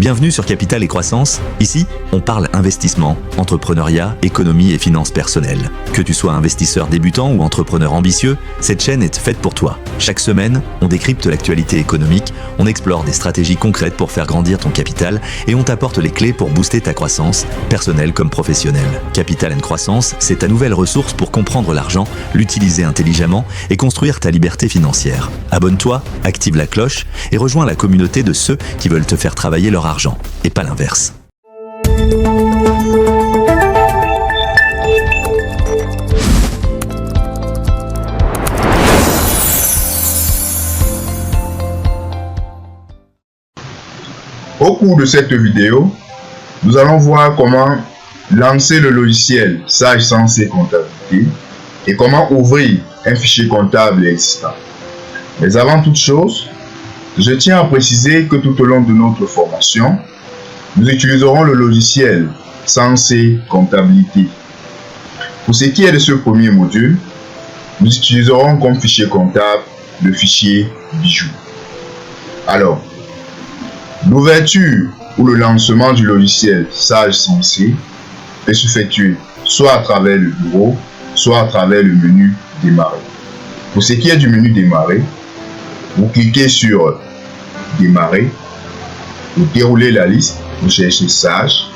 Bienvenue sur Capital et Croissance. Ici, on parle investissement, entrepreneuriat, économie et finances personnelles. Que tu sois investisseur débutant ou entrepreneur ambitieux, cette chaîne est faite pour toi. Chaque semaine, on décrypte l'actualité économique, on explore des stratégies concrètes pour faire grandir ton capital et on t'apporte les clés pour booster ta croissance, personnelle comme professionnelle. Capital & Croissance, c'est ta nouvelle ressource pour comprendre l'argent, l'utiliser intelligemment et construire ta liberté financière. Abonne-toi, active la cloche et rejoins la communauté de ceux qui veulent te faire travailler leur argent, et pas l'inverse. Au cours de cette vidéo, nous allons voir comment lancer le logiciel Sage Sensei Comptabilité et comment ouvrir un fichier comptable existant. Mais avant toute chose, je tiens à préciser que tout au long de notre formation, nous utiliserons le logiciel Sensei Comptabilité. Pour ce qui est de ce premier module, nous utiliserons comme fichier comptable le fichier Bijou. Alors, l'ouverture ou le lancement du logiciel Sage Sensei peut s'effectuer soit à travers le bureau, soit à travers le menu Démarrer. Pour ce qui est du menu Démarrer, vous cliquez sur Démarrer, vous déroulez la liste, vous cherchez Sage,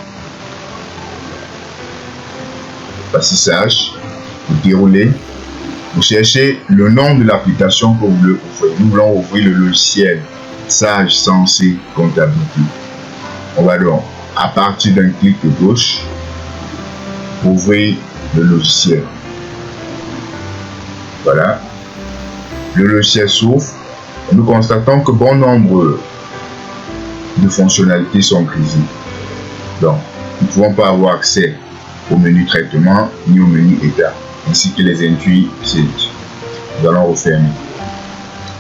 voici Sage, vous déroulez, vous cherchez le nom de l'application que vous voulez ouvrir. Nous voulons ouvrir le logiciel Sage Sensei Comptabilité. On va donc, à partir d'un clic de gauche, ouvrir le logiciel. Voilà. Le logiciel s'ouvre. Nous constatons que bon nombre de fonctionnalités sont grisées. Donc, nous ne pouvons pas avoir accès au menu traitement ni au menu état, ainsi que les intuits. Nous allons refermer.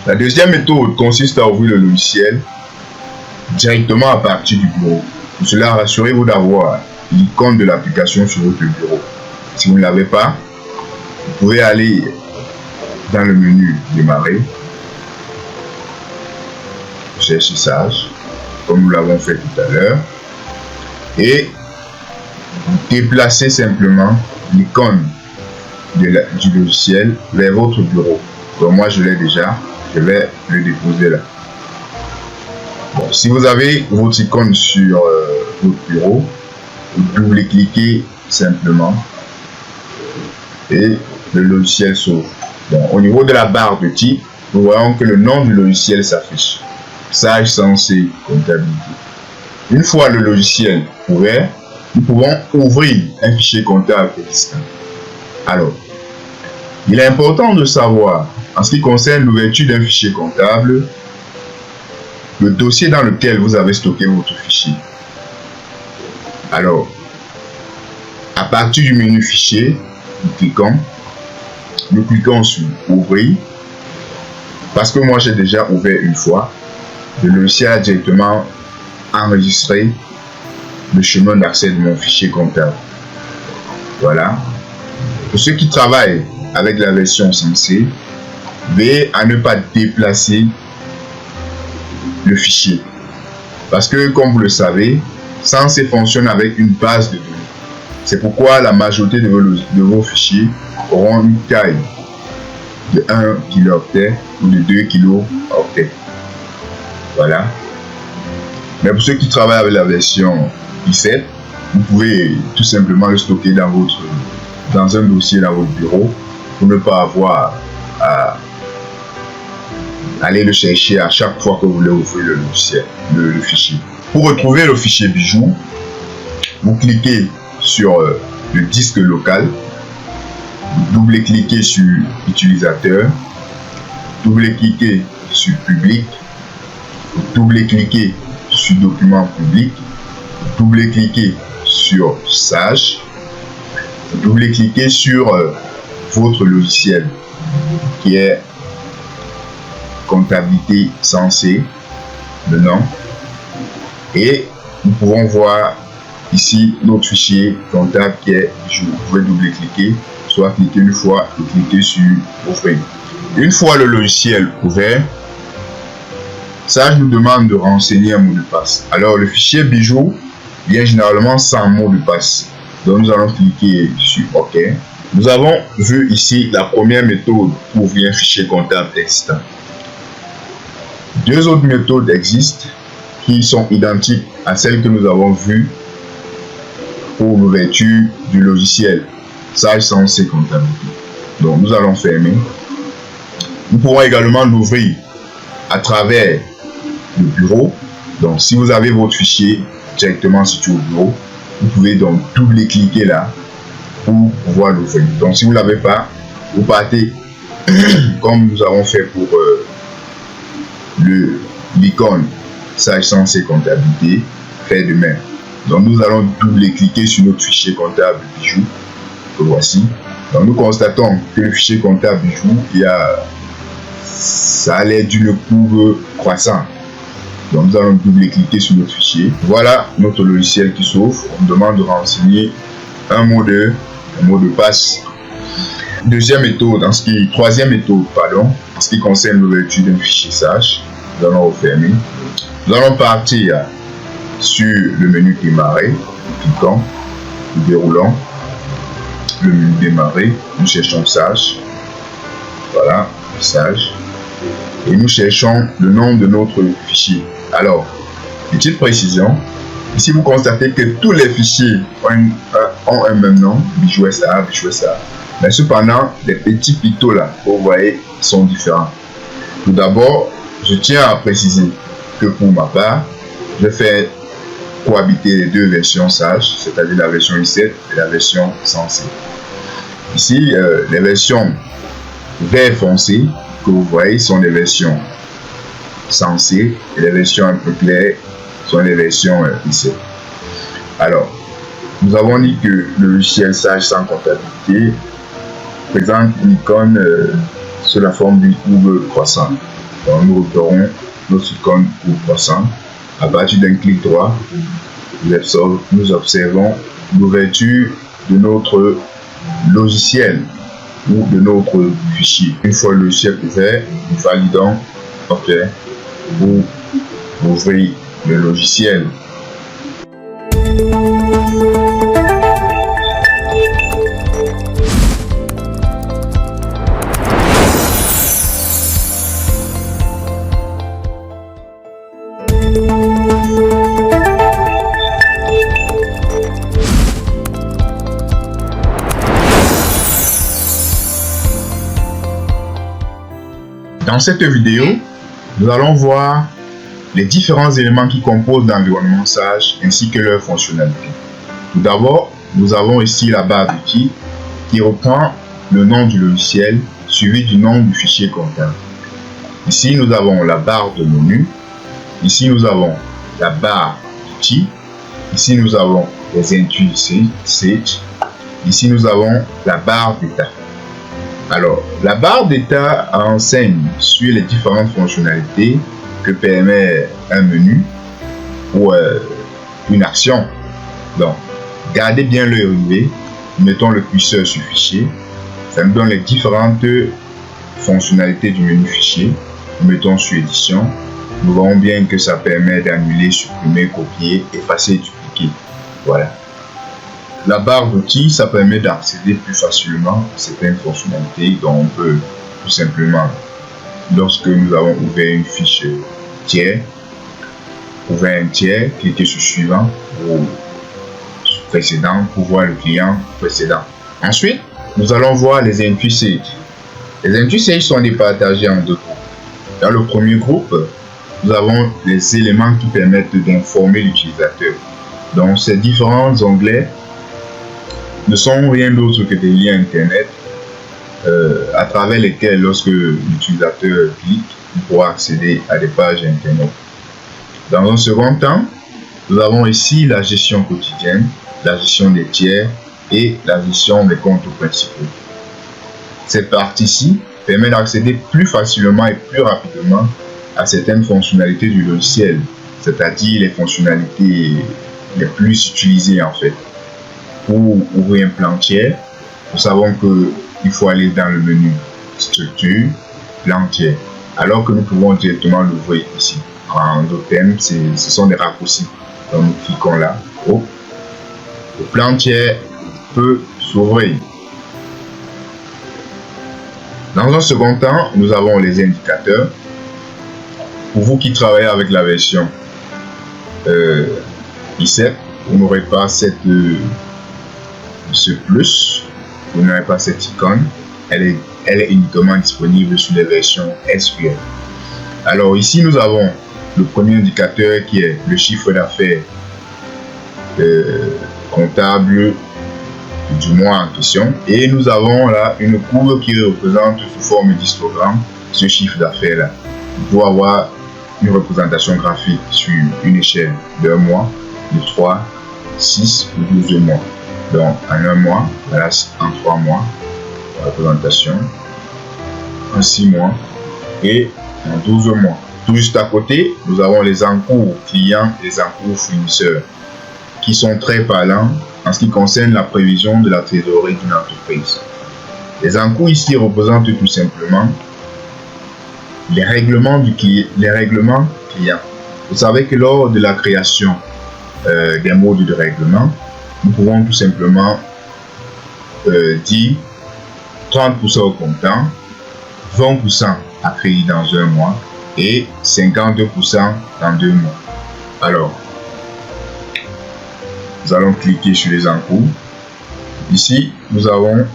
La deuxième méthode consiste à ouvrir le logiciel directement à partir du bureau. Pour cela, rassurez-vous d'avoir l'icône de l'application sur votre bureau. Si vous ne l'avez pas, vous pouvez aller dans le menu Démarrer, chercher Sage, comme nous l'avons fait tout à l'heure, et déplacer simplement l'icône du logiciel vers votre bureau. Donc moi je l'ai déjà, je vais le déposer là. Bon, si vous avez votre icône sur votre bureau, vous double-cliquez simplement et le logiciel s'ouvre. Bon, au niveau de la barre de titre, nous voyons que le nom du logiciel s'affiche. Sage Sensei Comptabilité. Une fois le logiciel ouvert, nous pouvons ouvrir un fichier comptable existant. Alors, il est important de savoir, en ce qui concerne l'ouverture d'un fichier comptable, le dossier dans lequel vous avez stocké votre fichier. Alors, à partir du menu Fichier, nous cliquons sur Ouvrir. Parce que moi j'ai déjà ouvert une fois, le logiciel a directement enregistré le chemin d'accès de mon fichier comptable. Voilà. Pour ceux qui travaillent avec la version Sensei, veillez à ne pas déplacer le fichier. Parce que, comme vous le savez, Sensei fonctionne avec une base de données. C'est pourquoi la majorité de vos fichiers auront une taille de 1 kilooctet ou de 2 kilooctets. Voilà. Mais pour ceux qui travaillent avec la version i7, vous pouvez tout simplement le stocker dans un dossier dans votre bureau pour ne pas avoir à aller le chercher à chaque fois que vous voulez ouvrir le logiciel, le fichier. Pour retrouver le fichier Bijou, vous cliquez sur le disque local, double-cliquez sur utilisateur, double-cliquez sur public, double-cliquez sur document public, double-cliquez sur Sage, double-cliquez sur votre logiciel qui est Comptabilité Sensei, le nom, et nous pouvons voir ici notre fichier comptable qui est Bijou. Vous pouvez double-cliquer, soit cliquer une fois et cliquer sur Ouvrir. Une fois le logiciel ouvert, Sage nous demande de renseigner un mot de passe. Alors le fichier bijou vient généralement sans mot de passe. Donc nous allons cliquer sur OK. Nous avons vu ici la première méthode pour ouvrir un fichier comptable existant. Deux autres méthodes existent qui sont identiques à celles que nous avons vues pour l'ouverture du logiciel Sage Sensei Comptabilité. Donc nous allons fermer. Nous pourrons également l'ouvrir à travers le bureau. Donc si vous avez votre fichier directement situé au bureau, vous pouvez donc double-cliquer là pour pouvoir l'ouvrir. Donc si vous ne l'avez pas, vous partez comme nous avons fait pour l'icône Sage Sensei Comptabilité, fait de même. Donc nous allons double-cliquer sur notre fichier comptable bijou, que voici. Donc nous constatons que le fichier comptable bijou, ça a l'air d'une courbe croissante. Donc nous allons double-cliquer sur notre fichier. Voilà notre logiciel qui s'ouvre. On demande de renseigner un mot de passe. Troisième méthode, en ce qui concerne l'ouverture d'un fichier Sage, nous allons refermer. Nous allons partir sur le menu démarrer, cliquons, nous déroulons le menu démarrer, nous cherchons Sage, voilà, Sage, et nous cherchons le nom de notre fichier. Alors, petite précision, ici vous constatez que tous les fichiers ont un même nom, bijou SA, bijou SA. Mais cependant, les petits pictos là, vous voyez, sont différents. Tout d'abord, je tiens à préciser que pour ma part, je fais cohabiter les deux versions Sage, c'est-à-dire la version i7 et la version Sensei. Ici, les versions vert foncé que vous voyez sont les versions Sensei et les versions un peu claires sont les versions i7. Alors, nous avons dit que le logiciel Sage sans comptabilité présente une icône sous la forme d'une courbe croissante. Donc, nous repérons notre icône courbe croissante. À partir d'un clic droit, nous observons l'ouverture de notre logiciel ou de notre fichier. Une fois le logiciel ouvert, nous validons OK pour ouvrir le logiciel. Dans cette vidéo, nous allons voir les différents éléments qui composent l'environnement Sage ainsi que leurs fonctionnalités. Tout d'abord, nous avons ici la barre d'outils qui reprend le nom du logiciel suivi du nom du fichier comptable. Ici, nous avons la barre de menu. Ici, nous avons la barre d'outils. Ici, nous avons les intuits Sage. Ici, nous avons la barre d'état. Alors, la barre d'état enseigne sur les différentes fonctionnalités que permet un menu ou une action. Donc, gardez bien l'œil rivé, mettons le curseur sur fichier, ça nous donne les différentes fonctionnalités du menu fichier. Nous mettons sur édition, nous voyons bien que ça permet d'annuler, supprimer, copier, effacer et dupliquer. Voilà. La barre d'outils, ça permet d'accéder plus facilement à certaines fonctionnalités dont on peut tout simplement, lorsque nous avons ouvert une fiche tiers, ouvrir un tiers, cliquer sur suivant ou sur précédent pour voir le client précédent. Ensuite, nous allons voir les intuits Sage. Les intuits Sage sont départagés en deux groupes. Dans le premier groupe, nous avons les éléments qui permettent d'informer l'utilisateur. Donc, ces différents onglets ne sont rien d'autre que des liens internet à travers lesquels, lorsque l'utilisateur clique, il pourra accéder à des pages internet. Dans un second temps, nous avons ici la gestion quotidienne, la gestion des tiers et la gestion des comptes principaux. Cette partie-ci permet d'accéder plus facilement et plus rapidement à certaines fonctionnalités du logiciel, c'est-à-dire les fonctionnalités les plus utilisées en fait. Pour ouvrir un plan tiers, nous savons qu'il faut aller dans le menu structure, plan tiers, alors que nous pouvons directement l'ouvrir ici. En d'autres termes, ce sont des raccourcis. Donc nous cliquons là. Oh, le plan tiers peut s'ouvrir. Dans un second temps, nous avons les indicateurs. Pour vous qui travaillez avec la version i7, vous n'aurez pas ce plus, vous n'aurez pas cette icône. Elle est uniquement disponible sur les versions SQL. Alors ici, nous avons le premier indicateur qui est le chiffre d'affaires comptable du mois en question. Et nous avons là une courbe qui représente sous forme d'histogramme ce chiffre d'affaires là. Pour avoir une représentation graphique sur une échelle d'un mois, de 3, 6 ou 12 mois. Donc en un mois, voilà, en 3 mois, la représentation, en 6 mois et en 12 mois. Tout juste à côté, nous avons les encours clients et les encours fournisseurs qui sont très parlants en ce qui concerne la prévision de la trésorerie d'une entreprise. Les encours ici représentent tout simplement les règlements clients. Vous savez que lors de la création des modes de règlement, nous pouvons tout simplement dire 30% au comptant, 20% à crédit dans un mois et 52% dans 2 mois. Alors, nous allons cliquer sur les encours. Ici, nous avons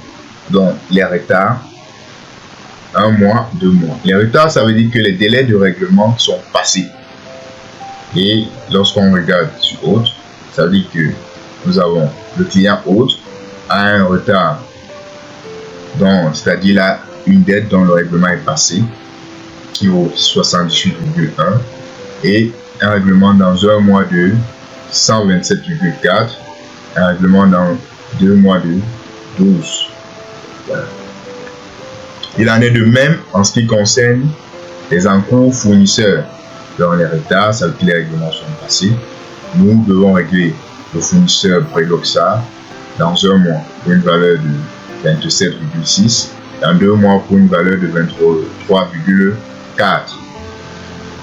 donc les retards, 1 mois, 2 mois. Les retards, ça veut dire que les délais de règlement sont passés. Et lorsqu'on regarde sur autre, ça veut dire que nous avons le client autre a un retard, c'est-à-dire là une dette dont le règlement est passé, qui vaut 78,1 et un règlement dans un mois de 127,4, un règlement dans 2 mois de 12. Voilà. Il en est de même en ce qui concerne les encours fournisseurs. Dans les retards, ça veut dire que les règlements sont passés. Nous devons régler le fournisseur Preloxa dans un mois pour une valeur de 27,6, dans 2 mois pour une valeur de 23,4.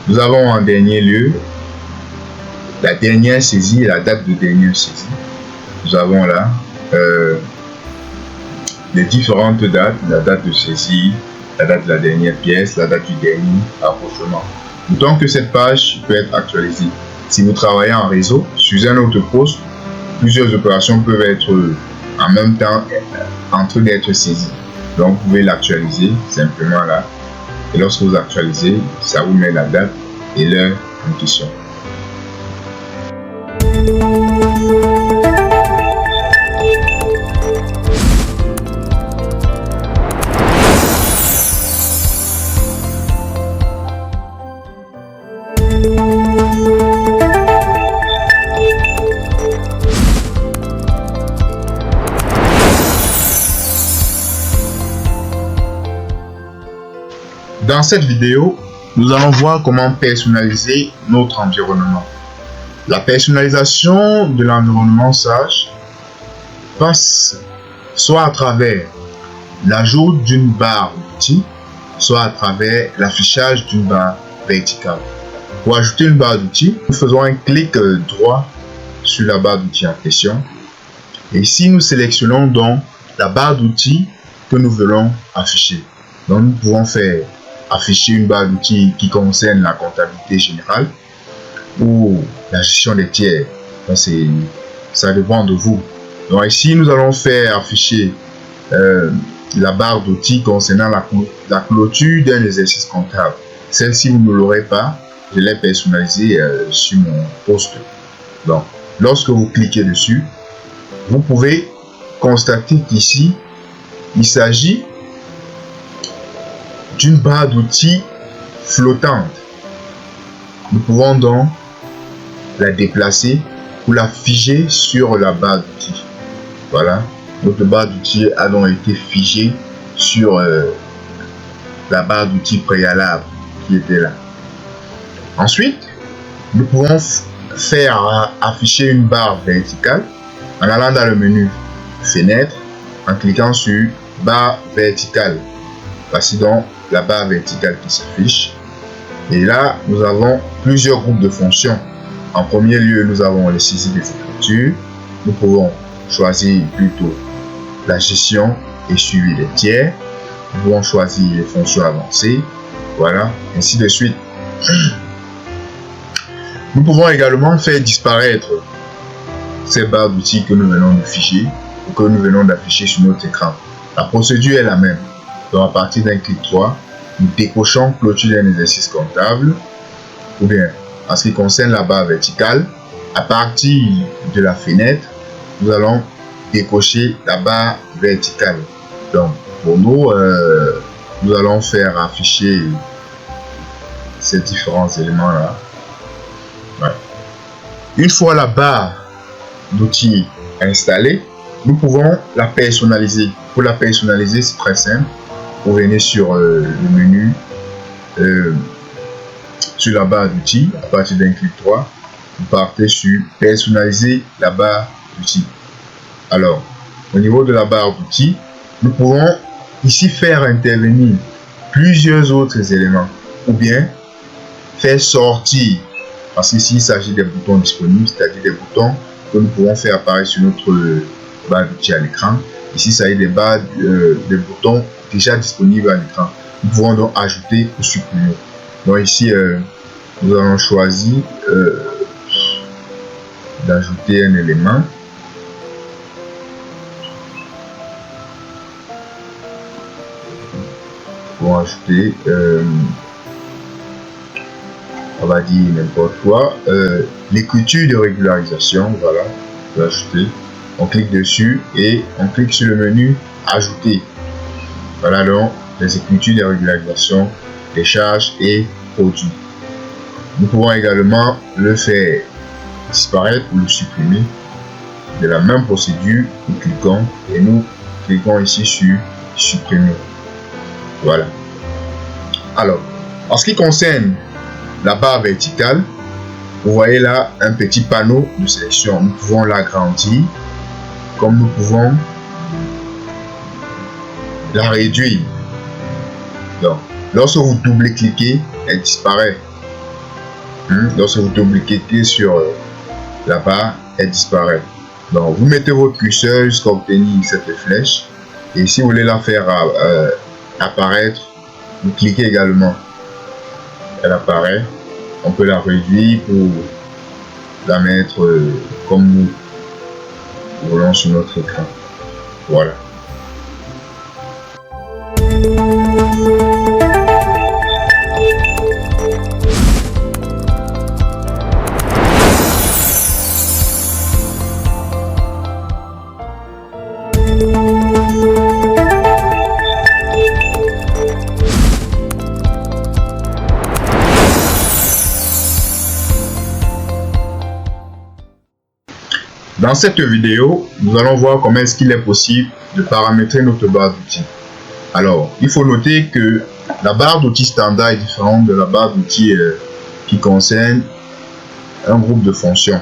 Nous avons en dernier lieu la dernière saisie et la date de dernière saisie. Nous avons là les différentes dates, la date de saisie, la date de la dernière pièce, la date du dernier rapprochement. D'autant que cette page peut être actualisée. Si vous travaillez en réseau, sur un autre poste, plusieurs opérations peuvent être en même temps en train d'être saisies. Donc vous pouvez l'actualiser simplement là. Et lorsque vous actualisez, ça vous met la date et l'heure en question. Dans cette vidéo, nous allons voir comment personnaliser notre environnement. La personnalisation de l'environnement Sage passe soit à travers l'ajout d'une barre d'outils, soit à travers l'affichage d'une barre verticale. Pour ajouter une barre d'outils, nous faisons un clic droit sur la barre d'outils en question. Et ici, nous sélectionnons donc la barre d'outils que nous voulons afficher. Donc, nous pouvons faire afficher une barre d'outils qui concerne la comptabilité générale ou la gestion des tiers. Ça dépend de vous. Donc ici, nous allons faire afficher la barre d'outils concernant la clôture d'un exercice comptable. Celle-ci, vous ne l'aurez pas. Je l'ai personnalisée sur mon poste. Donc, lorsque vous cliquez dessus, vous pouvez constater qu'ici, il s'agit d'une barre d'outils flottante. Nous pouvons donc la déplacer ou la figer sur la barre d'outils. Voilà, notre barre d'outils a donc été figée sur la barre d'outils préalable qui était là. Ensuite, nous pouvons faire afficher une barre verticale en allant dans le menu Fenêtre, en cliquant sur barre verticale. Voici donc la barre verticale qui s'affiche. Et là, nous avons plusieurs groupes de fonctions. En premier lieu, nous avons les saisies des écritures. Nous pouvons choisir plutôt la gestion et suivi des tiers. Nous pouvons choisir les fonctions avancées. Voilà, ainsi de suite. Nous pouvons également faire disparaître ces barres d'outils que nous venons d'afficher ou que nous venons d'afficher sur notre écran. La procédure est la même. Donc à partir d'un clic droit, nous décochons clôture d'un exercice comptable, ou bien en ce qui concerne la barre verticale, à partir de la fenêtre, nous allons décocher la barre verticale. Donc pour nous, nous allons faire afficher ces différents éléments là. Ouais. Une fois la barre d'outils installée, nous pouvons la personnaliser. Pour la personnaliser, c'est très simple. Vous venez sur le menu, sur la barre d'outils, à partir d'un clic droit, vous partez sur personnaliser la barre d'outils. Alors, au niveau de la barre d'outils, nous pouvons ici faire intervenir plusieurs autres éléments ou bien faire sortir, parce qu'ici il s'agit des boutons disponibles, c'est-à-dire des boutons que nous pouvons faire apparaître sur notre barre d'outils à l'écran. Ici, ça y est des boutons déjà disponibles à l'écran. Nous pouvons donc ajouter ou supprimer. Donc ici, nous allons choisir d'ajouter un élément. Pour ajouter, on va dire n'importe quoi, l'écriture de régularisation, voilà, on peut ajouter. On clique dessus et on clique sur le menu ajouter. Voilà donc les écritures de régularisation, les charges et produits. Nous pouvons également le faire disparaître ou le supprimer. De la même procédure, nous cliquons et nous cliquons ici sur supprimer. Voilà. Alors, en ce qui concerne la barre verticale, vous voyez là un petit panneau de sélection. Nous pouvons l'agrandir comme nous pouvons la réduire. Donc, lorsque vous double-cliquez, elle disparaît. Lorsque vous double-cliquez sur la barre, elle disparaît. Donc, vous mettez votre curseur jusqu'à obtenir cette flèche. Et si vous voulez la faire apparaître, vous cliquez également. Elle apparaît. On peut la réduire pour la mettre comme nous voulons sur notre écran. Voilà. Dans cette vidéo, nous allons voir comment est-ce qu'il est possible de paramétrer notre barre d'outils. Alors, il faut noter que la barre d'outils standard est différente de la barre d'outils qui concerne un groupe de fonctions.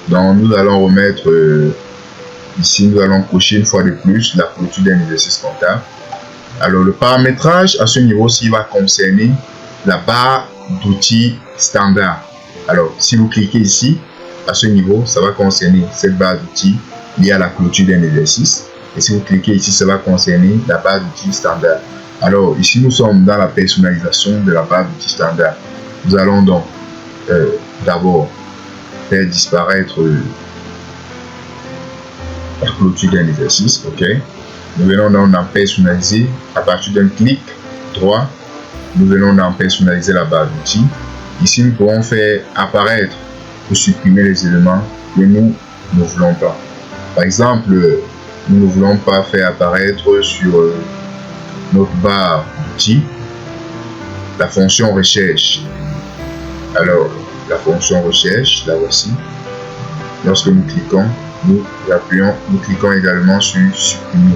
Donc, nous allons remettre ici, nous allons cocher une fois de plus la clôture d'un exercice comptable. Alors, le paramétrage à ce niveau-ci va concerner la barre d'outils standard. Alors, si vous cliquez ici, à ce niveau, ça va concerner cette barre d'outils liée à la clôture d'un exercice. Et si vous cliquez ici, ça va concerner la barre d'outils standard. Alors, ici, nous sommes dans la personnalisation de la barre d'outils standard. Nous allons donc d'abord faire disparaître la clôture d'un exercice. Ok. Nous venons donc d'en personnaliser à partir d'un clic droit. Nous venons d'en personnaliser la barre d'outils. Ici, nous pourrons faire apparaître ou supprimer les éléments que nous ne voulons pas. Par exemple, nous ne voulons pas faire apparaître sur notre barre d'outils la fonction recherche. Alors, la fonction recherche, la voici. Lorsque nous cliquons, nous appuyons, nous cliquons également sur supprimer.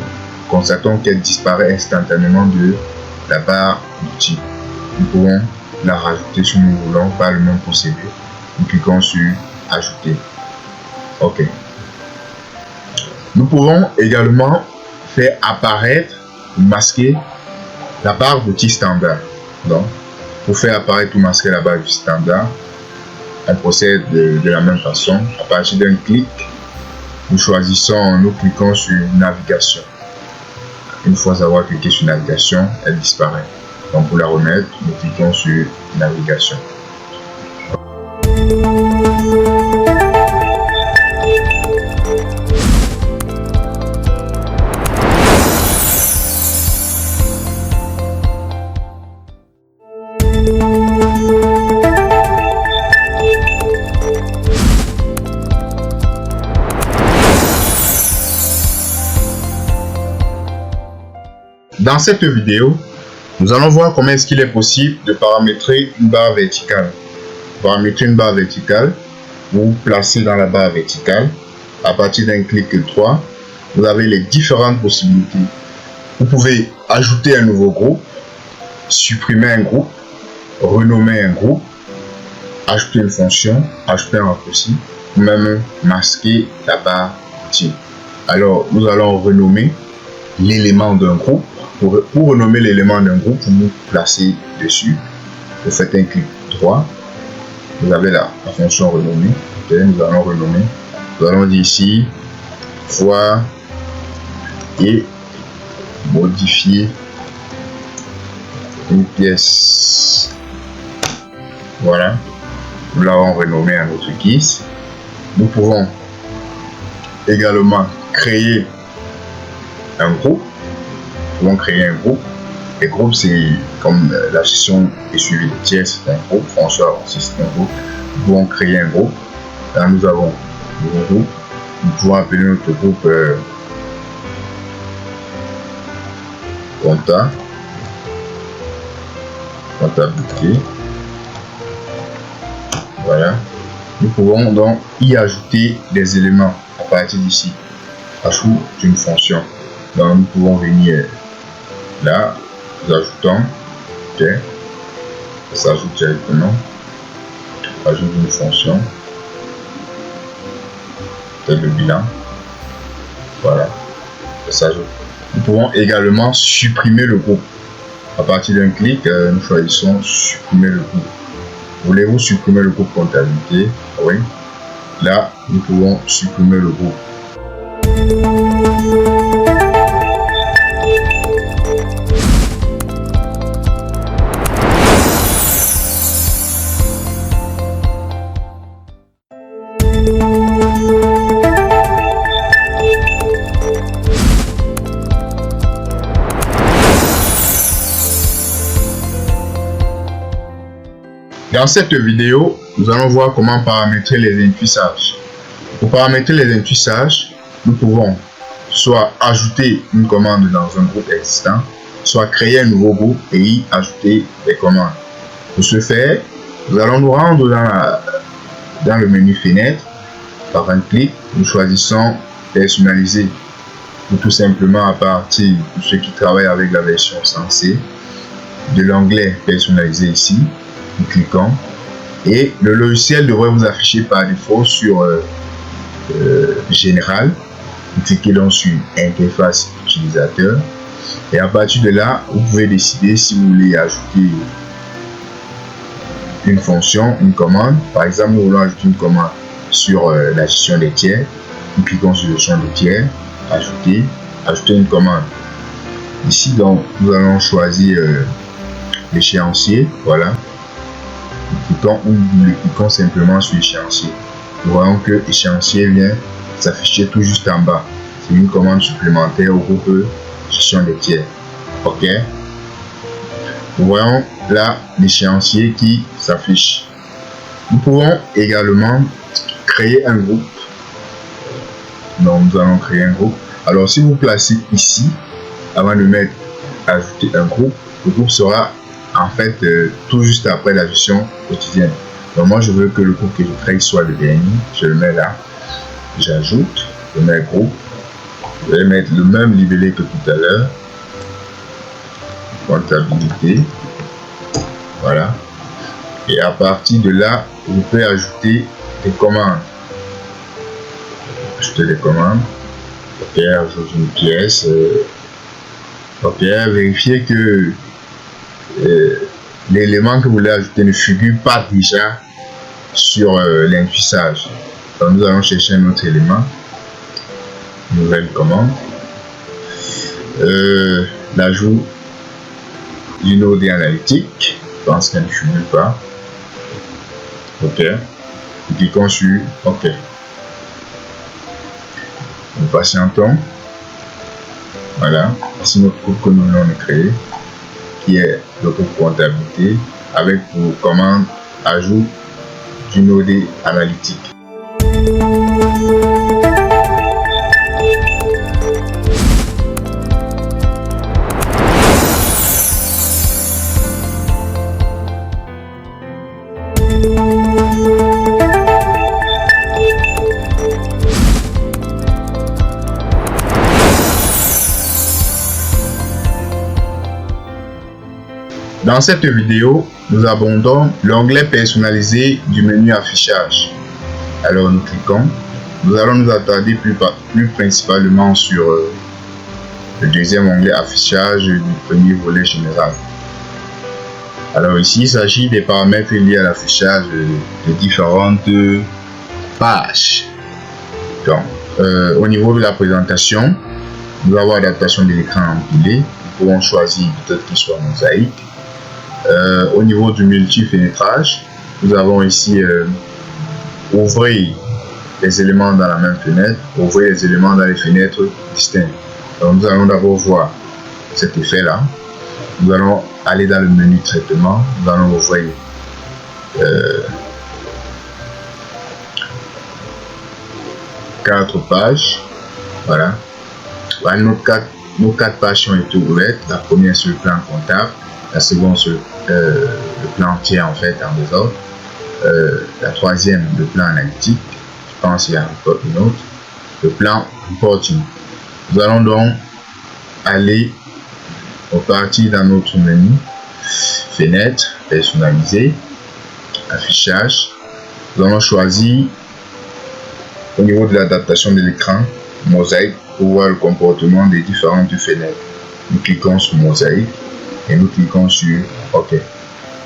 Constatons qu'elle disparaît instantanément de la barre d'outils. Nous pouvons la rajouter si nous voulons par le même procédé. Nous cliquons sur ajouter. Ok. Nous pouvons également faire apparaître ou masquer la barre d'outils standard. Donc, Pour faire apparaître ou masquer la barre du standard, on procède de la même façon. À partir d'un clic, nous cliquons sur navigation. Une fois avoir cliqué sur navigation, elle disparaît. Donc pour la remettre, nous cliquons sur navigation. Dans cette vidéo, nous allons voir comment est-ce qu'il est possible de paramétrer une barre verticale. Paramétrer une barre verticale, vous placez dans la barre verticale. À partir d'un clic droit, vous avez les différentes possibilités. Vous pouvez ajouter un nouveau groupe, supprimer un groupe, renommer un groupe, ajouter une fonction, ajouter un raccourci, ou même masquer la barre type. Alors, nous allons renommer l'élément d'un groupe. Pour renommer l'élément d'un groupe, vous vous placez dessus. Vous faites un clic droit. Vous avez la fonction renommer. Okay, nous allons renommer. Nous allons dire ici voir et modifier une pièce. Voilà. Nous l'avons renommé à notre guise. Nous pouvons également créer un groupe. Créer un groupe. Les groupes, c'est comme la gestion est suivie de tiers, c'est un groupe. François aussi, c'est un groupe. Nous pouvons créer un groupe. Là, nous avons un groupe. Nous pouvons appeler notre groupe comptabilité. Voilà. Nous pouvons donc y ajouter des éléments à partir d'ici. Ajout d'une fonction. Donc, nous pouvons venir là, nous ajoutons, ok, ça s'ajoute directement, ajoute une fonction, tel le bilan, voilà, ça s'ajoute. Nous pouvons également supprimer le groupe. À partir d'un clic, nous choisissons supprimer le groupe. Voulez-vous supprimer le groupe comptabilité? Oui. Là, nous pouvons supprimer le groupe. Dans cette vidéo, nous allons voir comment paramétrer les intuissages. Pour paramétrer les intuissages, nous pouvons soit ajouter une commande dans un groupe existant, soit créer un nouveau groupe et y ajouter des commandes. Pour ce faire, nous allons nous rendre dans le menu Fenêtre. Par un clic, nous choisissons Personnaliser. Ou tout simplement à partir de ceux qui travaillent avec la version sensée, de l'onglet Personnaliser ici. Nous cliquons et le logiciel devrait vous afficher par défaut sur Général. Vous cliquez donc sur Interface utilisateur et à partir de là, vous pouvez décider si vous voulez ajouter une fonction, une commande. Par exemple, nous voulons ajouter une commande sur la gestion des tiers. Nous cliquons sur gestion des tiers, ajouter une commande. Ici, donc, nous allons choisir l'échéancier. Voilà. Nous cliquons simplement sur échéancier. Nous voyons que échéancier vient s'afficher tout juste en bas. C'est une commande supplémentaire au groupe gestion des tiers. Ok. Nous voyons là l'échéancier qui s'affiche. Nous pouvons également créer un groupe. Donc nous allons créer un groupe. Alors si vous placez ici, avant de mettre ajouter un groupe, le groupe sera en fait tout juste après la gestion quotidienne. Donc moi je veux que le groupe que je crée soit le dernier. Je le mets là. J'ajoute, je mets groupe. Je vais mettre le même libellé que tout à l'heure. Comptabilité. Voilà. Et à partir de là, vous pouvez ajouter des commandes. Ajouter des commandes. Ok, ajoute une pièce. Ok, vérifiez que l'élément que vous voulez ajouter ne figure pas déjà sur l'affichage. Donc nous allons chercher un autre élément, nouvelle commande, l'ajout d'une OD analytique. Je pense qu'elle ne figure pas. OK. Nous cliquons sur OK. Nous patientons. Voilà. Voici notre groupe que nous venons de créer, qui est le groupe comptabilité, avec pour commande ajout d'une OD analytique. Dans cette vidéo, nous abordons l'onglet personnalisé du menu affichage. Alors nous cliquons. Nous allons nous attarder plus principalement sur le deuxième onglet affichage du premier volet général. Alors ici, il s'agit des paramètres liés à l'affichage de différentes pages. Donc, au niveau de la présentation, nous avons adaptation de l'écran empilé. Nous pouvons choisir peut-être qu'il soit mosaïque. Au niveau du multi-fenêtrage, nous avons ici ouvrir les éléments dans la même fenêtre, ouvrir les éléments dans les fenêtres distinctes. Donc nous allons d'abord voir cet effet là. Nous allons aller dans le menu traitement, nous allons ouvrir quatre pages. Voilà. Voilà, nos quatre pages ont été ouvertes. La première sur le plan comptable, la seconde sur le plan entier en fait en désordre, la troisième le plan analytique, je pense qu'il y a encore une autre, le plan reporting. Nous allons donc aller au parti dans notre menu fenêtre personnalisée, affichage. Nous allons choisir au niveau de l'adaptation de l'écran mosaïque pour voir le comportement des différentes fenêtres. Nous cliquons sur mosaïque et nous cliquons sur OK.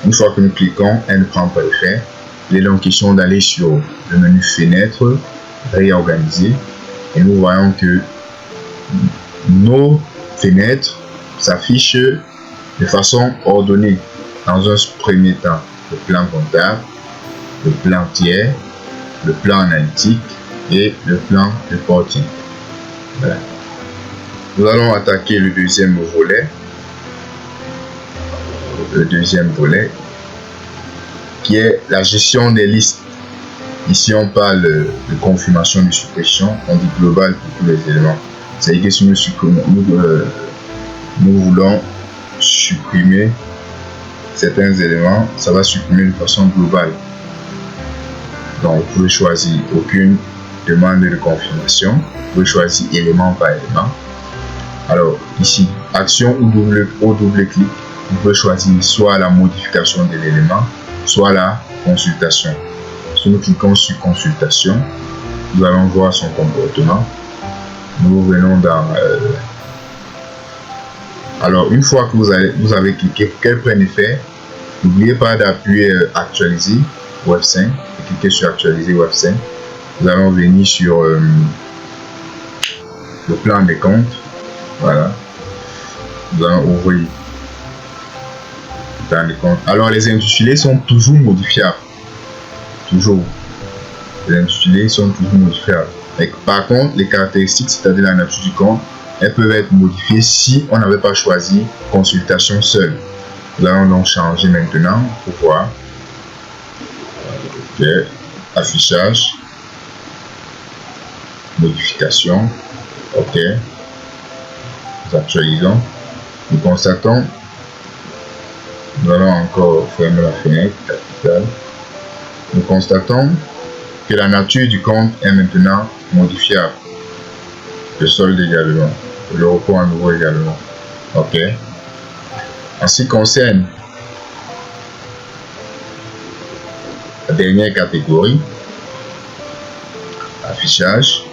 Une fois que nous cliquons, elle ne prend pas effet. Il est donc question d'aller sur le menu fenêtre, réorganiser, et nous voyons que nos fenêtres s'affichent de façon ordonnée. Dans un premier temps, le plan comptable, le plan tiers, le plan analytique et le plan reporting. Voilà. Nous allons attaquer le deuxième volet. Le deuxième volet qui est la gestion des listes. Ici on parle de confirmation de suppression, on dit global pour tous les éléments. C'est-à-dire que si nous voulons supprimer certains éléments, ça va supprimer de façon globale. Donc vous pouvez choisir aucune demande de confirmation, vous pouvez choisir élément par élément. Alors ici, action ou double clic, vous pouvez choisir soit la modification de l'élément, soit la consultation. Si nous cliquons sur consultation, nous allons voir son comportement. Nous venons dans... Alors, une fois que vous avez cliqué pour qu'elle prenne effet, n'oubliez pas d'appuyer actualiser Web 5 et cliquer sur actualiser Web 5. Nous allons venir sur le plan des comptes. Voilà. Nous allons ouvrir le plan des comptes. Alors, les intitulés sont toujours modifiables. Toujours. Les intitulés sont toujours modifiables. Et par contre, les caractéristiques, c'est-à-dire la nature du compte, elles peuvent être modifiées si on n'avait pas choisi consultation seule. Nous allons donc changer maintenant pour voir. OK. Affichage. Modification. OK. Nous actualisons. Nous constatons. Nous allons encore fermer la fenêtre capitale. Nous constatons que la nature du compte est maintenant modifiable. Le solde également. Le repos à nouveau également. OK. En ce qui concerne la dernière catégorie, affichage,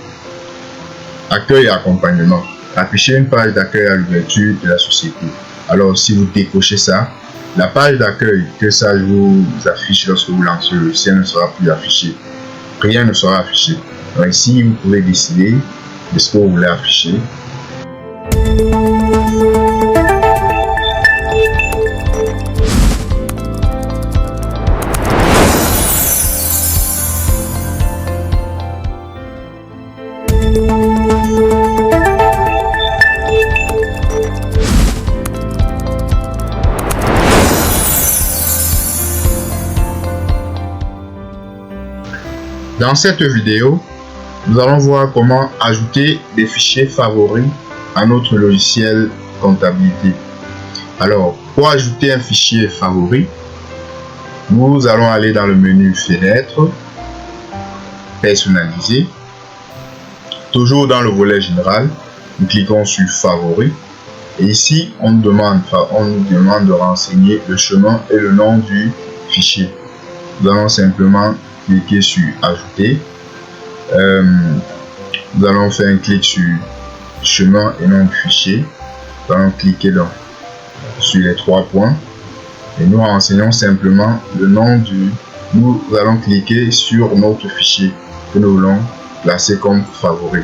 accueil et accompagnement. Afficher une page d'accueil à l'ouverture de la société. Alors, si vous décochez ça, la page d'accueil que ça vous affiche lorsque vous lancez le logiciel ne sera plus affichée. Rien ne sera affiché. Donc ici, vous pouvez décider de ce que vous voulez afficher. Dans cette vidéo, nous allons voir comment ajouter des fichiers favoris à notre logiciel comptabilité. Alors, pour ajouter un fichier favori, nous allons aller dans le menu Fenêtre, Personnaliser. Toujours dans le volet général, nous cliquons sur Favoris. Et ici, on nous demande de renseigner le chemin et le nom du fichier. Nous allons simplement cliquer sur Ajouter. Nous allons faire un clic sur chemin et nom du fichier. Nous allons cliquer sur les 3 points et nous renseignons simplement le nom du. Nous allons cliquer sur notre fichier que nous voulons placer comme favori.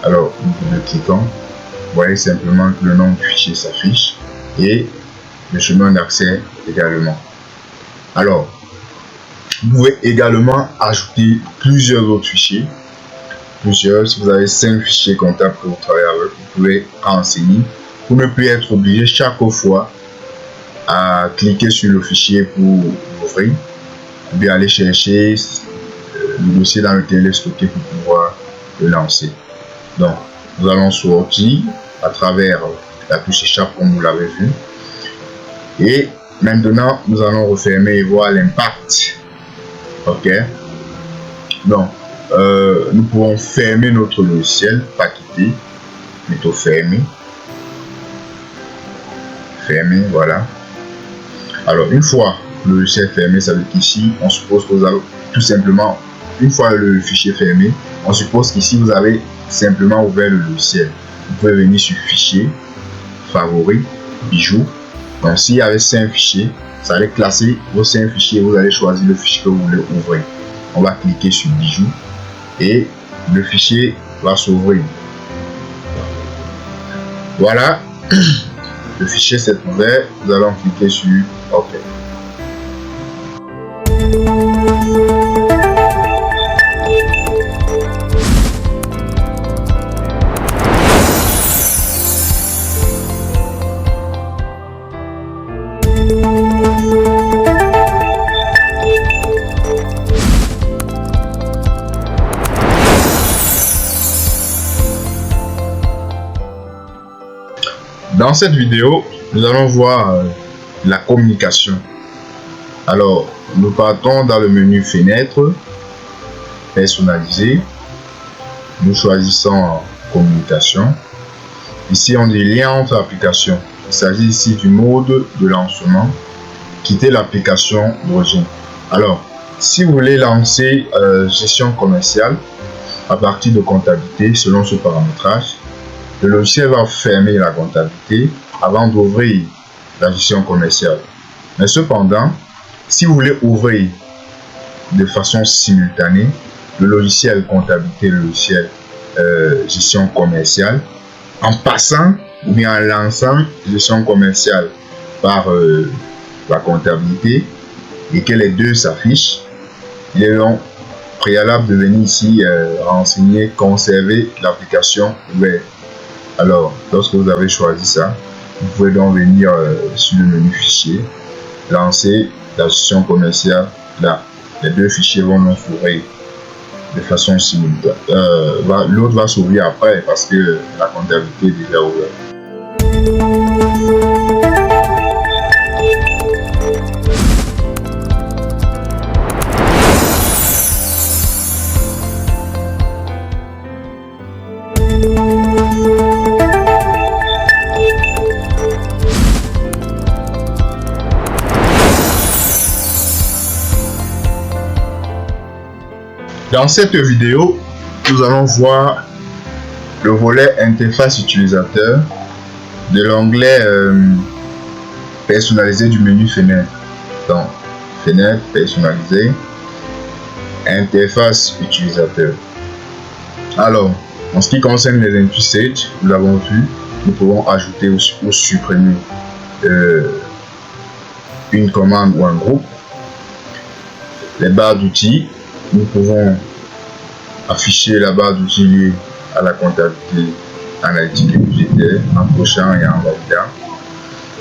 Alors, nous cliquons. Vous voyez simplement que le nom du fichier s'affiche et le chemin d'accès également. Alors, vous pouvez également ajouter plusieurs autres fichiers. Si vous avez 5 fichiers comptables que vous travaillez avec, vous pouvez renseigner pour ne plus être obligé chaque fois à cliquer sur le fichier pour l'ouvrir, ou bien aller chercher le dossier dans lequel il est stocké pour pouvoir le lancer. Donc, nous allons sortir à travers la touche échappe comme vous l'avez vu. Et maintenant, nous allons refermer et voir l'impact. Ok, donc nous pouvons fermer notre logiciel, pas quitter, plutôt fermer, voilà. Alors une fois le logiciel fermé, ça veut dire qu'ici on suppose que vous avez tout simplement, une fois le fichier fermé, on suppose qu'ici vous avez simplement ouvert le logiciel. Vous pouvez venir sur Fichier, Favoris, Bijoux. Donc s'il y avait 5 fichiers, ça allait classer vos 5 fichiers, vous allez choisir le fichier que vous voulez ouvrir. On va cliquer sur Bijoux et le fichier va s'ouvrir. Voilà, le fichier s'est ouvert, nous allons cliquer sur OK. Dans cette vidéo, nous allons voir la communication. Alors, nous partons dans le menu Fenêtre, Personnaliser. Nous choisissons Communication. Ici, on dit Lien entre applications. Il s'agit ici du mode de lancement. Quitter l'application d'origine. Alors, si vous voulez lancer gestion commerciale à partir de comptabilité selon ce paramétrage, le logiciel va fermer la comptabilité avant d'ouvrir la gestion commerciale. Mais cependant, si vous voulez ouvrir de façon simultanée le logiciel comptabilité et le logiciel gestion commerciale, en passant ou bien en lançant gestion commerciale par la comptabilité et que les deux s'affichent, il est donc préalable de venir ici renseigner, conserver l'application ouverte. Alors, lorsque vous avez choisi ça, vous pouvez donc venir sur le menu fichier, lancer la gestion commerciale. Là, les deux fichiers vont donc s'ouvrir de façon simultanée. L'autre va s'ouvrir après parce que la comptabilité est déjà ouverte. Dans cette vidéo, nous allons voir le volet interface utilisateur de l'onglet personnaliser du menu fenêtre. Donc, fenêtre personnalisée, interface utilisateur. Alors, en ce qui concerne les intuits, nous l'avons vu, nous pouvons ajouter ou supprimer une commande ou un groupe. Les barres d'outils, nous pouvons afficher la barre d'outils liée à la comptabilité analytique et budgétaire en cochant et en validant.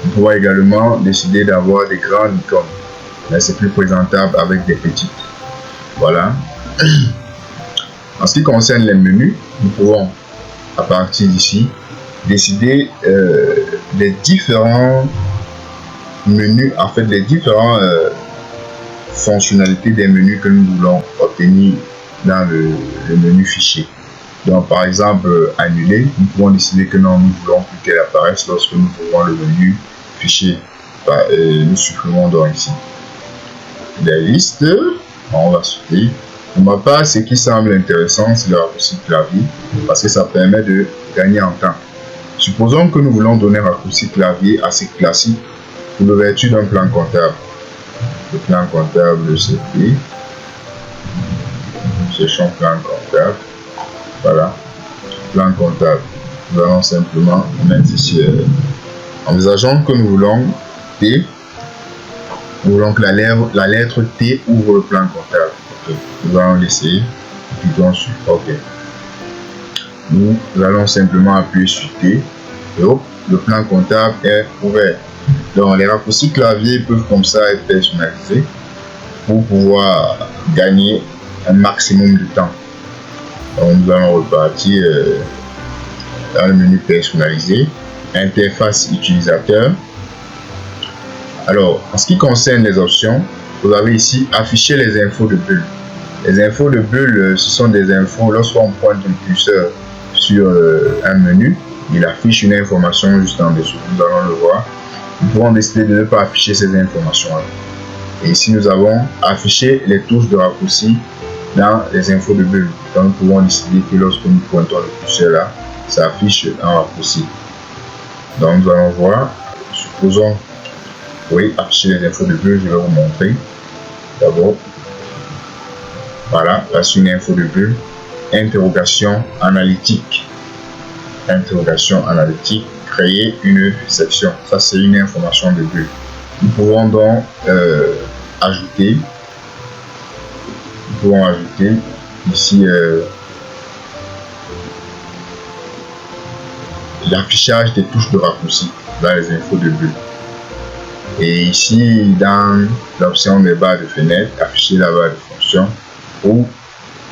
Nous pouvons également décider d'avoir des grandes icônes, mais c'est plus présentable avec des petites. Voilà. En ce qui concerne les menus, nous pouvons à partir d'ici décider des différents menus, en fait les différentes fonctionnalités des menus que nous voulons obtenir dans le menu fichier. Donc par exemple annuler, nous pouvons décider que non, nous voulons plus qu'elle apparaisse lorsque nous ouvrons le menu fichier. Nous supprimons donc ici les listes. On va sauter. Pour ma part, ce qui semble intéressant, c'est le raccourci clavier parce que ça permet de gagner en temps. Supposons que nous voulons donner un raccourci clavier assez classique pour l'ouverture d'un plan comptable. Le plan comptable, c'est fait. Cherchons plan comptable. Voilà. Plan comptable. Nous allons simplement mettre ici. Envisageons que nous voulons T. Nous voulons que la lettre T ouvre le plan comptable. Okay. Nous allons laisser. Cliquons sur OK. Nous allons simplement appuyer sur T. Et hop, le plan comptable est ouvert. Donc les raccourcis clavier peuvent comme ça être personnalisés pour pouvoir gagner un maximum de temps. Donc nous allons repartir dans le menu personnalisé, interface utilisateur. Alors en ce qui concerne les options, vous avez ici afficher les infos de bulle. Les infos de bulle, ce sont des infos lorsqu'on pointe le curseur sur un menu, il affiche une information juste en dessous. Nous allons le voir. Nous pouvons décider de ne pas afficher ces informations-là. Et ici, nous avons affiché les touches de raccourci dans les infos de bulle. Donc, nous pouvons décider que lorsque nous pointons le curseur là, ça affiche un raccourci. Donc, nous allons voir. Supposons, oui, afficher les infos de bulle, je vais vous montrer. D'abord, voilà, là c'est une info de bulle. Interrogation analytique. Interrogation analytique. Créer une section. Ça, c'est une information de bulle. Nous pouvons donc ajouter. Nous pouvons ajouter ici l'affichage des touches de raccourci dans les infos de bulle. Et ici, dans l'option des barres de fenêtre, afficher la barre de fonction ou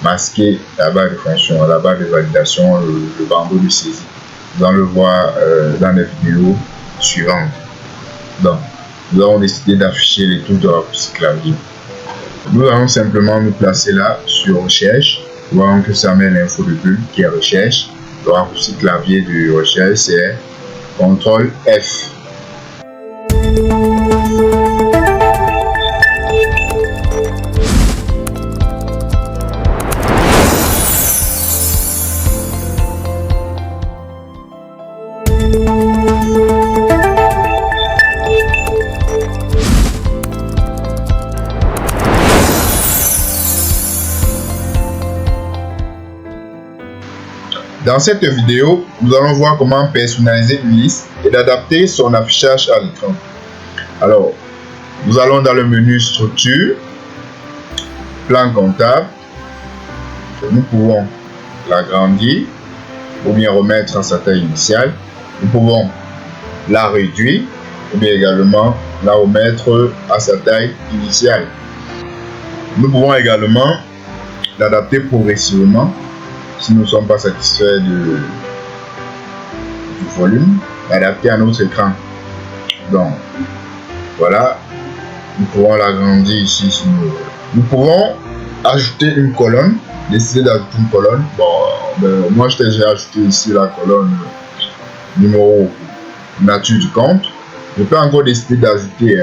masquer la barre de fonction, la barre de validation, le bandeau de saisie. Nous allons le voir dans les vidéos suivantes. Donc, nous avons décidé d'afficher les touches de raccourci clavier. Nous allons simplement nous placer là sur recherche. Nous voyons que ça met l'info de bulle qui est recherche. Le raccourci clavier de recherche, c'est CTRL F. Dans cette vidéo, nous allons voir comment personnaliser une liste et d'adapter son affichage à l'écran. Alors, nous allons dans le menu structure, plan comptable. Nous pouvons l'agrandir ou bien remettre à sa taille initiale. Nous pouvons la réduire ou bien également la remettre à sa taille initiale. Nous pouvons également l'adapter progressivement si nous ne sommes pas satisfaits du volume, l'adapter à notre écran. Donc, voilà, nous pouvons l'agrandir ici si nous voulons. Nous pouvons ajouter une colonne, décider d'ajouter une colonne. Bon, moi je t'ai déjà ajouté ici la colonne numéro nature du compte. Je peux encore décider d'ajouter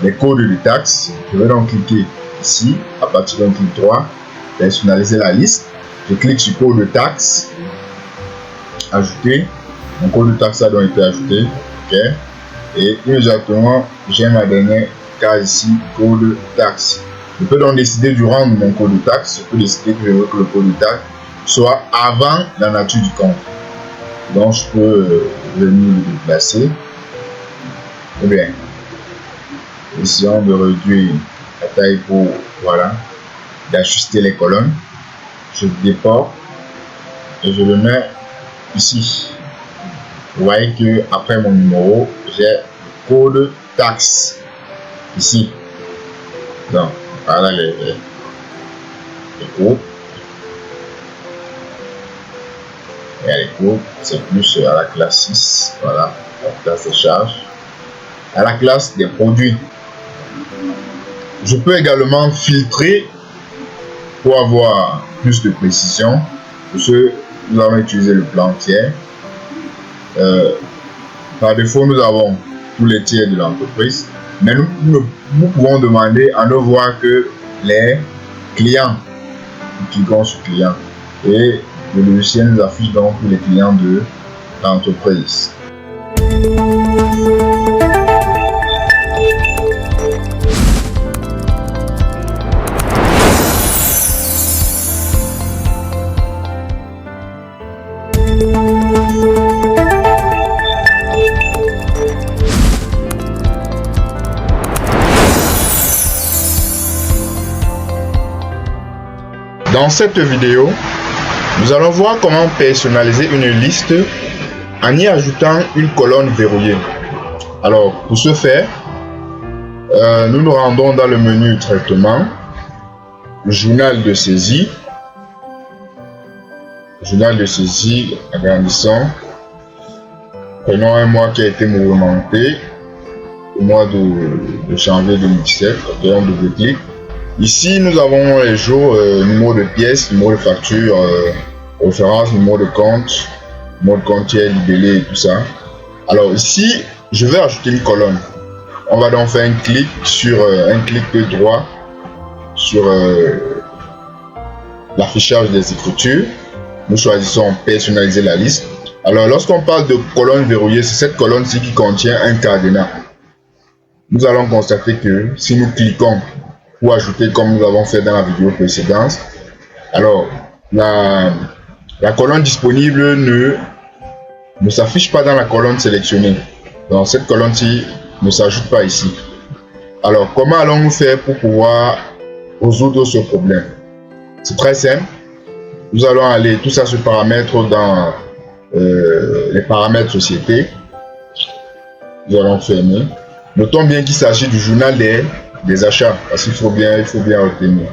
les codes de taxes. Je vais donc cliquer ici, à partir d'un clic droit, personnaliser la liste. Je clique sur code de taxe, ajouter. Mon code de taxe a donc été ajouté. Ok. Et immédiatement, j'ai ma dernière case ici, code taxe. Je peux donc décider du rang de mon code de taxe. Je peux décider que je veux que le code de taxe soit avant la nature du compte. Donc je peux venir le déplacer. Ou bien, essayons de réduire la taille pour, voilà, d'ajuster les colonnes. Je dépose et je le mets ici. Vous voyez que après mon numéro, j'ai le code taxe ici. Donc, voilà les codes. Et les codes, c'est plus à la classe 6. Voilà, la classe des charges. À la classe des produits. Je peux également filtrer pour avoir plus de précision. Pour ce, nous allons utiliser le plan tiers. Par défaut, nous avons tous les tiers de l'entreprise, mais nous pouvons demander à ne voir que les clients. Nous cliquons sur client et le logiciel nous affiche donc tous les clients de l'entreprise. Dans cette vidéo, nous allons voir comment personnaliser une liste en y ajoutant une colonne verrouillée. Alors, pour ce faire, nous nous rendons dans le menu traitement, journal de saisie. Journal de saisie, agrandissant. Prenons un mois qui a été mouvementé, au mois de janvier 2017. Ok, on double-clique. Ici, nous avons les jours, numéro de pièce, numéro de facture, référence, numéro de compte tiers, libellé et tout ça. Alors ici, je vais ajouter une colonne. On va donc faire un clic droit sur l'affichage des écritures. Nous choisissons personnaliser la liste. Alors lorsqu'on parle de colonne verrouillée, c'est cette colonne-ci qui contient un cadenas. Nous allons constater que si nous cliquons pour ajouter comme nous avons fait dans la vidéo précédente, alors la colonne disponible ne s'affiche pas dans la colonne sélectionnée. Donc cette colonne-ci ne s'ajoute pas ici. Alors comment allons-nous faire pour pouvoir résoudre ce problème? C'est très simple. Nous allons aller, tout ça se paramètre dans les paramètres société. Nous allons fermer. Notons bien qu'il s'agit du journal des achats, parce qu'il faut bien retenir.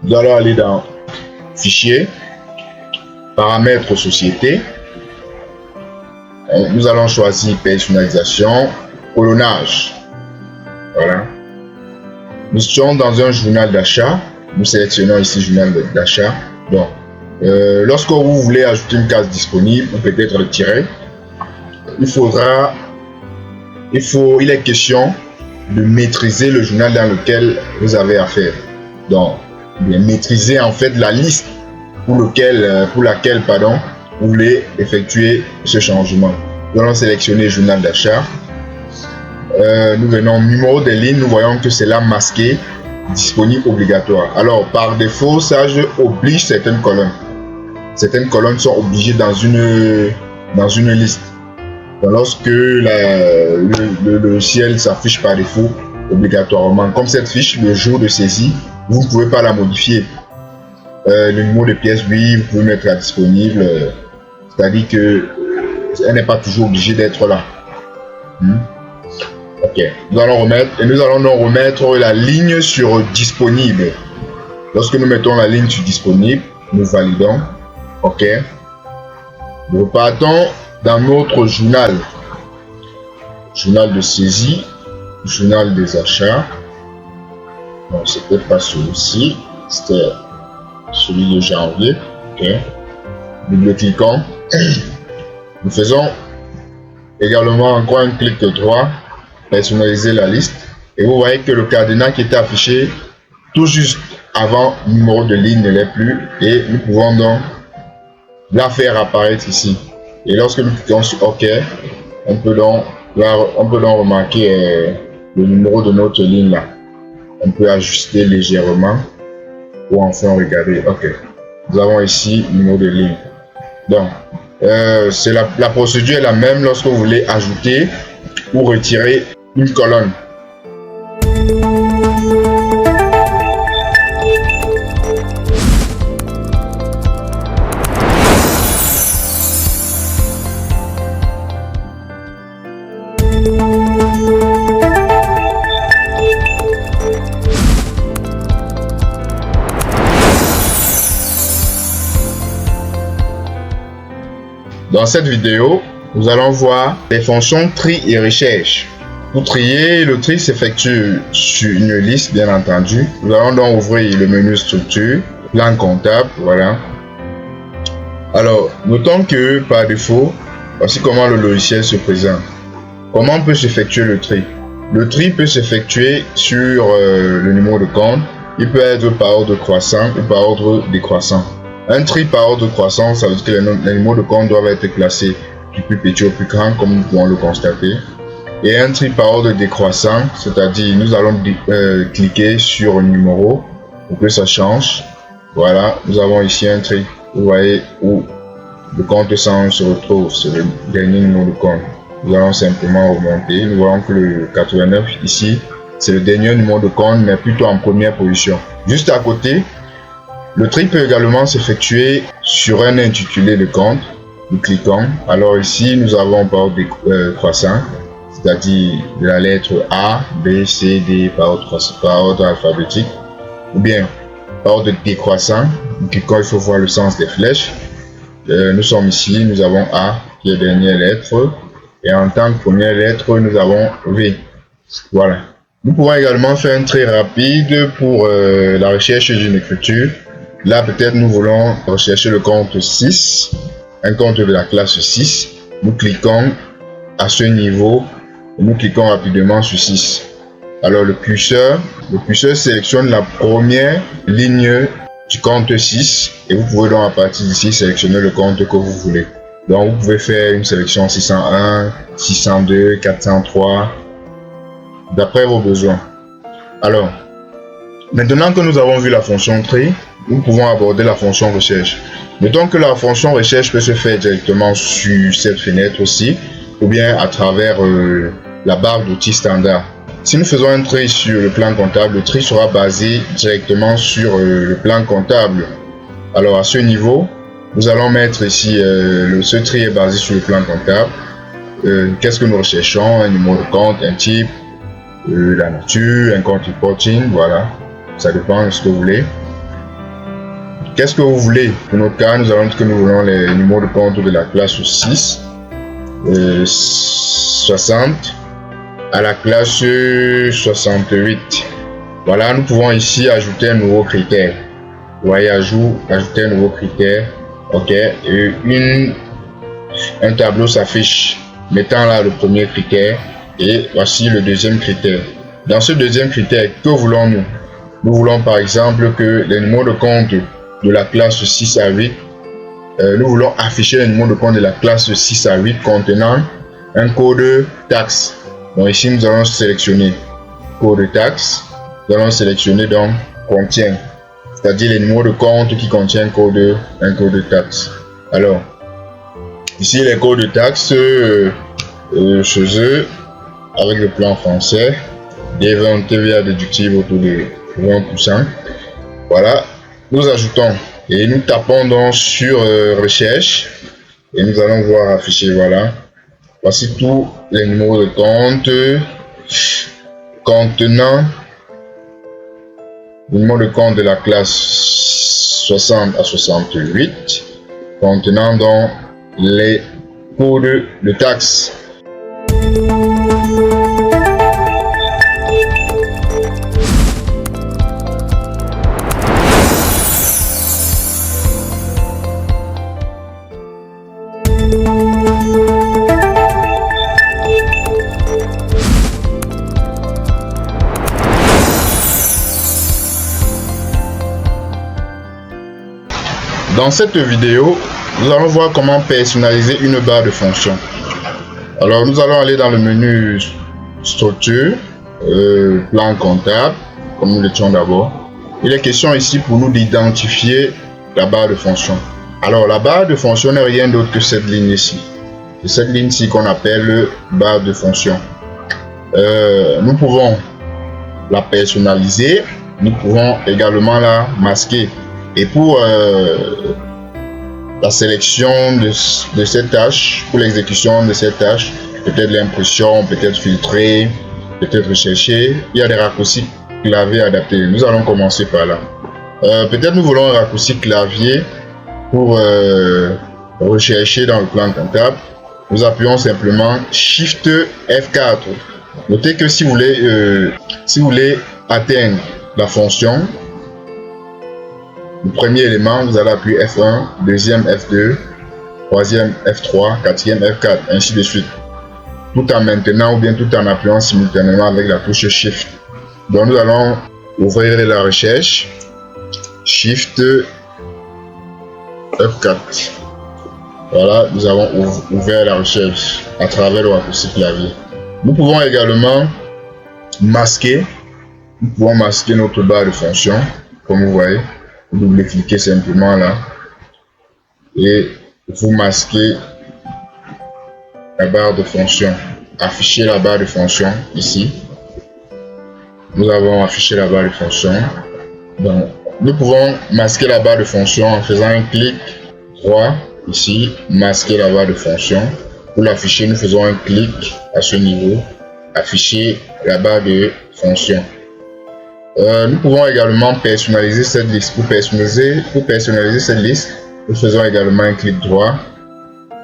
Nous allons aller dans Fichier, Paramètres société. Nous allons choisir Personnalisation, Colonnage. Voilà. Nous sommes dans un journal d'achat. Nous sélectionnons ici journal d'achat. Donc, lorsque vous voulez ajouter une case disponible ou peut-être retirer, il est question de maîtriser le journal dans lequel vous avez affaire. Donc, maîtriser en fait la liste pour laquelle vous voulez effectuer ce changement. Nous allons sélectionner journal d'achat. Nous venons numéro des lignes, nous voyons que c'est là masqué, disponible obligatoire. Alors par défaut, ça oblige certaines colonnes. Certaines colonnes sont obligées dans une liste. Donc, lorsque le logiciel s'affiche par défaut obligatoirement, comme cette fiche, le jour de saisie, vous ne pouvez pas la modifier. Le numéro de pièce, oui, vous pouvez mettre à disponible, c'est-à-dire que elle n'est pas toujours obligée d'être là. Ok, nous allons remettre la ligne sur disponible. Lorsque nous mettons la ligne sur disponible, nous validons. Ok, nous repartons dans notre journal de saisie, journal des achats. Non, c'était pas celui-ci, c'était celui de janvier. Ok, double-cliquons. Nous faisons également encore un clic droit, personnaliser la liste, et vous voyez que le cadenas qui était affiché tout juste avant le numéro de ligne ne l'est plus, et nous pouvons donc la faire apparaître ici. Et lorsque nous cliquons sur OK, on peut donc Là, on peut donc remarquer le numéro de notre ligne là. On peut ajuster légèrement pour enfin regarder. Ok, nous avons ici le numéro de ligne. Donc, c'est la procédure est la même lorsque vous voulez ajouter ou retirer une colonne. Dans cette vidéo, nous allons voir les fonctions tri et recherche. Pour trier, le tri s'effectue sur une liste, bien entendu. Nous allons donc ouvrir le menu structure, plan comptable, voilà. Alors, notons que par défaut, voici comment le logiciel se présente. Comment peut s'effectuer le tri? Le tri peut s'effectuer sur le numéro de compte. Il peut être par ordre croissant ou par ordre décroissant. Un tri par ordre croissant, ça veut dire que les numéros de compte doivent être classés du plus petit au plus grand, comme nous pouvons le constater. Et un tri par ordre décroissant, c'est-à-dire nous allons cliquer sur un numéro pour que ça change. Voilà, nous avons ici un tri. Vous voyez où le compte 100 se retrouve, c'est le dernier numéro de compte. Nous allons simplement remonter. Nous voyons que le 89 ici, c'est le dernier numéro de compte, mais plutôt en première position. Juste à côté, le tri peut également s'effectuer sur un intitulé de compte. Nous cliquons. Alors ici, nous avons par ordre décroissant, c'est-à-dire la lettre A, B, C, D par ordre alphabétique, ou bien par ordre décroissant. Nous cliquons, il faut voir le sens des flèches. Nous sommes ici, nous avons A qui est la dernière lettre, et en tant que première lettre, nous avons V. Voilà. Nous pouvons également faire un trait rapide pour la recherche d'une écriture. Là, peut-être nous voulons rechercher le compte 6, un compte de la classe 6. Nous cliquons à ce niveau et nous cliquons rapidement sur 6. Alors le curseur sélectionne la première ligne du compte 6 et vous pouvez donc à partir d'ici sélectionner le compte que vous voulez. Donc vous pouvez faire une sélection 601, 602, 403, d'après vos besoins. Alors, maintenant que nous avons vu la fonction tri, nous pouvons aborder la fonction recherche. Mettons que la fonction recherche peut se faire directement sur cette fenêtre aussi, ou bien à travers la barre d'outils standard. Si nous faisons un tri sur le plan comptable, le tri sera basé directement sur le plan comptable. Alors à ce niveau, nous allons mettre ici, ce tri est basé sur le plan comptable. Qu'est-ce que nous recherchons? Un numéro de compte, un type, la nature, un compte reporting, voilà. Ça dépend de ce que vous voulez. Qu'est-ce que vous voulez? Pour notre cas, nous allons dire que nous voulons les numéros de compte de la classe 6, 60 à la classe 68. Voilà, nous pouvons ici ajouter un nouveau critère. Vous voyez, ajouter un nouveau critère. Ok, et un tableau s'affiche mettant là le premier critère et voici le deuxième critère. Dans ce deuxième critère, que voulons-nous? Nous voulons par exemple que les numéros de compte de la classe 6 à 8, nous voulons afficher les numéros de compte de la classe 6 à 8 contenant un code taxe. Donc ici nous allons sélectionner code taxe, nous allons sélectionner donc contient, c'est-à-dire les numéros de compte qui contiennent un code taxe. Alors ici les codes de taxe chez eux avec le plan français, des TVA déductible autour de 20%. Voilà, nous ajoutons et nous tapons donc sur recherche et nous allons voir afficher. Voilà, voici tous les numéros de compte contenant le numéro de compte de la classe 60 à 68 contenant donc les codes de taxe. Dans cette vidéo, nous allons voir comment personnaliser une barre de fonction. Alors nous allons aller dans le menu structure, plan comptable, comme nous l'étions d'abord. Il est question ici pour nous d'identifier la barre de fonction. Alors la barre de fonction n'est rien d'autre que cette ligne ici. C'est cette ligne-ci qu'on appelle barre de fonction. Nous pouvons la personnaliser, nous pouvons également la masquer. Et pour la sélection de cette tâche, pour l'exécution de cette tâche, peut-être l'impression, peut-être filtrer, peut-être rechercher, il y a des raccourcis clavier adaptés. Nous allons commencer par là. Peut-être nous voulons un raccourci clavier pour rechercher dans le plan comptable. Nous appuyons simplement Shift F4. Notez que si vous voulez atteindre la fonction, le premier élément, vous allez appuyer F1, deuxième F2, troisième F3, quatrième F4, ainsi de suite. Tout en maintenant ou bien tout en appuyant simultanément avec la touche Shift. Donc nous allons ouvrir la recherche, Shift F4. Voilà, nous avons ouvert la recherche à travers le raccourci clavier. Nous pouvons également masquer. Nous pouvons masquer notre barre de fonction, comme vous voyez. Vous double-cliquez simplement là et vous masquez la barre de fonction. Afficher la barre de fonction ici. Nous avons affiché la barre de fonction. Donc, nous pouvons masquer la barre de fonction en faisant un clic droit ici, masquer la barre de fonction. Pour l'afficher, nous faisons un clic à ce niveau, afficher la barre de fonction. Nous pouvons également personnaliser cette liste. Pour personnaliser cette liste, nous faisons également un clic droit,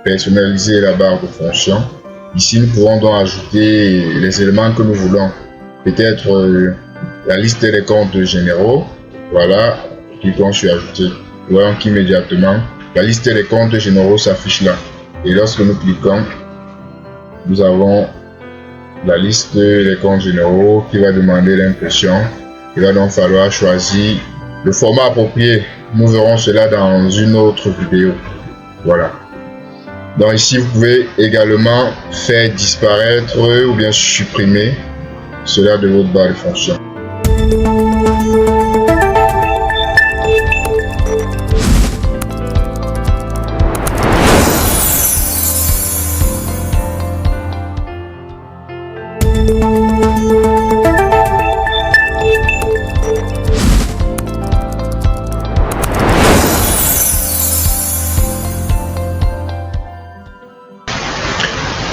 personnaliser la barre de fonction. Ici, nous pouvons donc ajouter les éléments que nous voulons. Peut-être la liste des comptes généraux. Voilà, cliquons sur ajouter. Voyons qu'immédiatement, la liste des comptes généraux s'affiche là. Et lorsque nous cliquons, nous avons la liste des comptes généraux qui va demander l'impression. Il va donc falloir choisir le format approprié. Nous verrons cela dans une autre vidéo. Voilà. Donc ici, vous pouvez également faire disparaître ou bien supprimer cela de votre barre de fonction.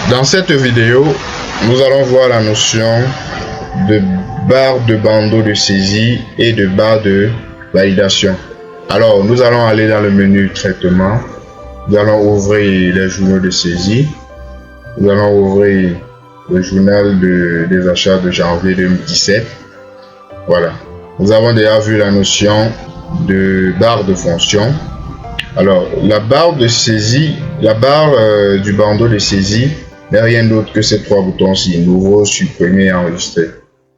Dans cette vidéo, nous allons voir la notion de barre de bandeau de saisie et de barre de validation. Alors, nous allons aller dans le menu traitement. Nous allons ouvrir les journaux de saisie. Nous allons ouvrir le journal des achats de janvier 2017. Voilà. Nous avons déjà vu la notion de barre de fonction. Alors, la barre de saisie, la barre du bandeau de saisie n'est rien d'autre que ces trois boutons-ci, nouveau, supprimer, enregistrer.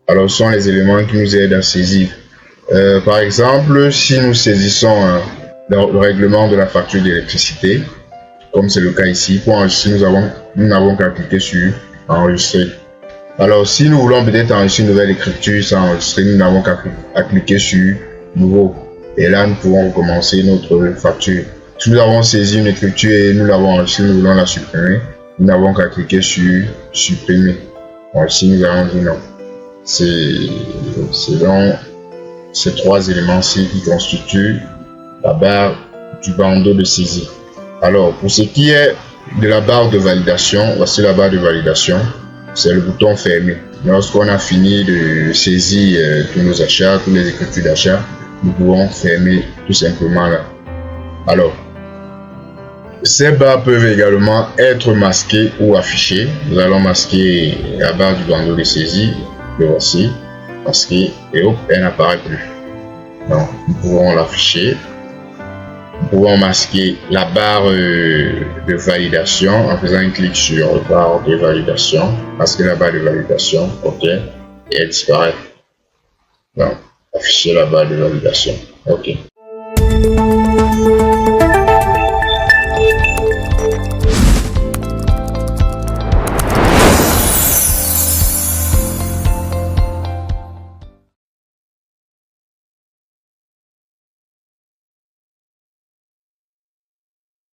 Alors, ce sont les éléments qui nous aident à saisir. Par exemple, si nous saisissons le règlement de la facture d'électricité, comme c'est le cas ici, pour enregistrer, nous n'avons qu'à cliquer sur enregistrer. Alors, si nous voulons peut-être enregistrer une nouvelle écriture sans enregistrer, nous n'avons qu'à cliquer sur nouveau. Et là, nous pouvons recommencer notre facture. Si nous avons saisi une écriture et nous l'avons enregistrée, nous voulons la supprimer, nous n'avons qu'à cliquer sur supprimer. Bon, ici, nous allons dire non. C'est donc ces trois éléments-ci qui constituent la barre du bandeau de saisie. Alors, pour ce qui est de la barre de validation, voici la barre de validation. C'est le bouton fermé. Lorsqu'on a fini de saisir tous nos achats, toutes les écritures d'achat, nous pouvons fermer tout simplement là. Alors, ces barres peuvent également être masquées ou affichées. Nous allons masquer la barre du bandeau de saisie. Le voici, masqué, et hop, elle n'apparaît plus. Donc, nous pouvons l'afficher. Nous pouvons masquer la barre de validation en faisant un clic sur la barre de validation. Masquer la barre de validation, ok, et elle disparaît. Donc, afficher la barre de validation, ok.